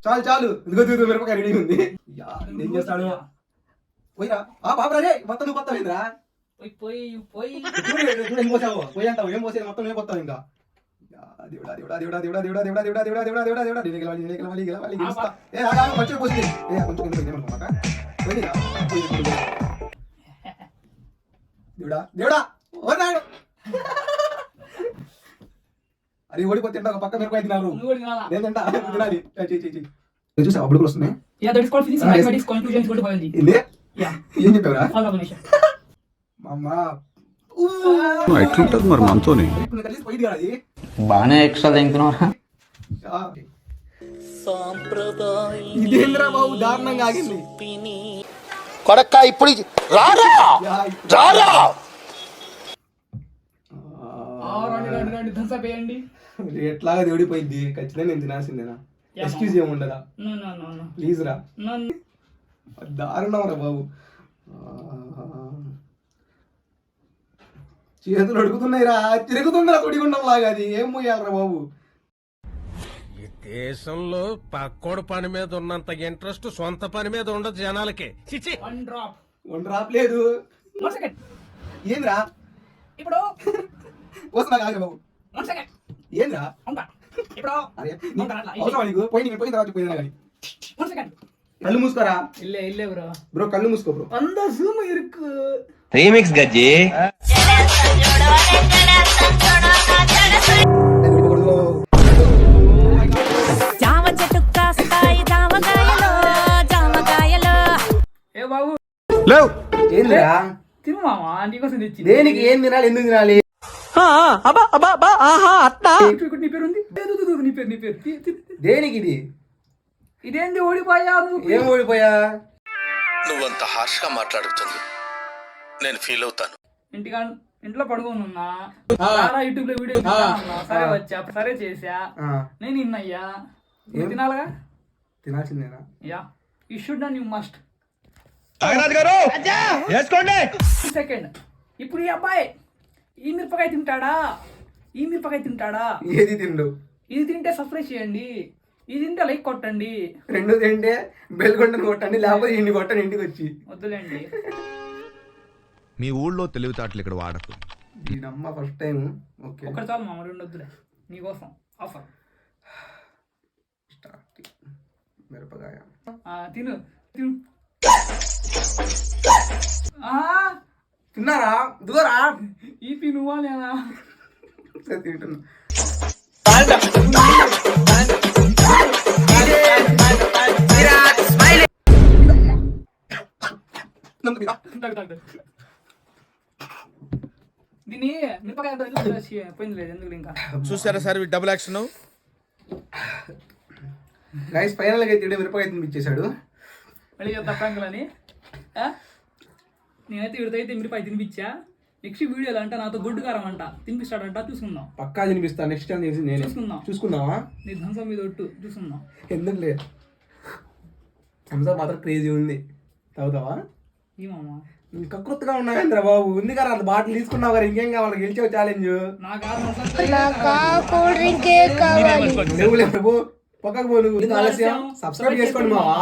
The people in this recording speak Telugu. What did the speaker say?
చాలు చాలు ఇదిగో మిరపకాయ రెడీ ఉంది. ఏం చేస్తాడు పోయిరా బాబు రే మొత్తం నువ్వు కొత్త ఏంద్రా ఏం పోసావు పోయి అంటావు ఏం పోసేది మొత్తం నేను కొత్తావు ఇంకా మంచిగా పోసింది దేవుడా ఓనాడు అది ఓడిపోతే ఒక పక్క మిరపకాయ తినాలి నేను తింటా తినాలి చూసా అప్పుడు వస్తున్నాయి. ఏం చెప్పావురా ఎట్లుంటది మరి మనతోని బాగానే ఎక్స్ట్రా తింటున్నారా ఇదేంద్రా బాబు దారుణంగా ఆగింది కొడక్క ఇప్పుడు ఎట్లాగా ఓడిపోయింది ఖచ్చితంగా నేను తినాల్సిందేనా ఎక్స్క్యూజ్ ఏముండదా ప్లీజ్ రా దారుణం రా బాబు చేతులు అడుగుతున్నాయి రా తిరుగుతుందిరా కొడిగుండం లాగా అది ఏం పోయాలరా బాబు. ఈ దేశంలో పక్కోడు పని మీద ఉన్నంత ఇంట్రెస్ట్ సొంత పని మీద ఉండదు జనాలకి. వన్ డ్రాప్ లేదు ఏంద్రా ఇప్పుడు వస్తున్నా కాదు బాబు ఏంద్రా అవసరం నీకు పోయి తర్వాత పోయినా కానీ కళ్ళు మూసుకోరా బ్రో కళ్ళు మూసుకో బ్రో అంత జూమ్ ఇరుకు రీమిక్స్ గజ్జి జామ చెట్టు కాస్తాయి జామకాయలు ఏ బాబు లేవు ఏంద్రా తిను మామా నీకోసం తెచ్చి దేనికి ఏం తినాలి ఎందుకు తినాలి నీ పేరు ఉంది నీ పేరు దేనికి ఇది ఇదేంది ఓడిపోయా నువ్వు ఏం ఓడిపోయా నువ్వంత హార్ష్ గా మాట్లాడుతుంది నేను ఫీల్ అవుతాను. ఇంట్లో పడుకోనున్నా యూట్యూబ్ లో వీడియో సరే వచ్చా సరే చేసా నేను ఇన్నయ్యా తినాలగా తినాల్సిందేనా yeah you should and you must. Second ఇప్పుడు ఈ అబ్బాయి ఈ మిరపకాయ తింటాడా ఏది తిండు ఇది తింటే సబ్స్క్రైబ్ చేయండి, ఇది తింటే లైక్ కొట్టండి, రెండు తింటే బెల్ కొట్టని కొట్టండి లేకపోతే ఇంటి కొట్టండి ఇంటికి వచ్చి వద్దులేండి. మీ ఊళ్ళో తెలివితేటలు ఇక్కడ వాడకు. దీనమ్మ ఫస్ట్ టైం ఓకే ఒకటి చాలు మామ రెండు వద్దులే నీకోసం ఆఫర్. మిరపకాయ తిను తిన్నారా దూరా ఈపీ నువ్వా నేనా తింటున్నా దీన్ని మిరపకాయ పోయింది లేదు ఎందుకు ఇంకా చూసారా sir double action. Guys final గా అయితే మిరపకాయ తినిపించేశాడు. మళ్ళీ చెప్తా ప్రాంకులని నేనైతే వీడితో మిరపకాయ తినిపించా. నెక్స్ట్ వీడియోలో అంట నాతో గుడ్డు కారం అంట తినిపిస్తాడంట చూసుకుందాం. పక్కా తినిపిస్తా నెక్స్ట్ టైం నేను చూసుకుందామా నీ ధ్వంసం మీద ఒట్టు చూసుకుందాం. ఎందుకు లేదు థమ్సప్ మాత్రం క్రేజీ ఉంది తాగుతావా ఈ మామ కకృతిగా ఉన్నాయంద్ర బాబు ఉంది కదా అంత బాటిల్ తీసుకున్నావు కదా ఇంకేం కావాలి గెలిచావు ఛాలెంజ్ పక్కకు పోను ఆలస్యం సబ్స్క్రైబ్ చేసుకోండి మావా.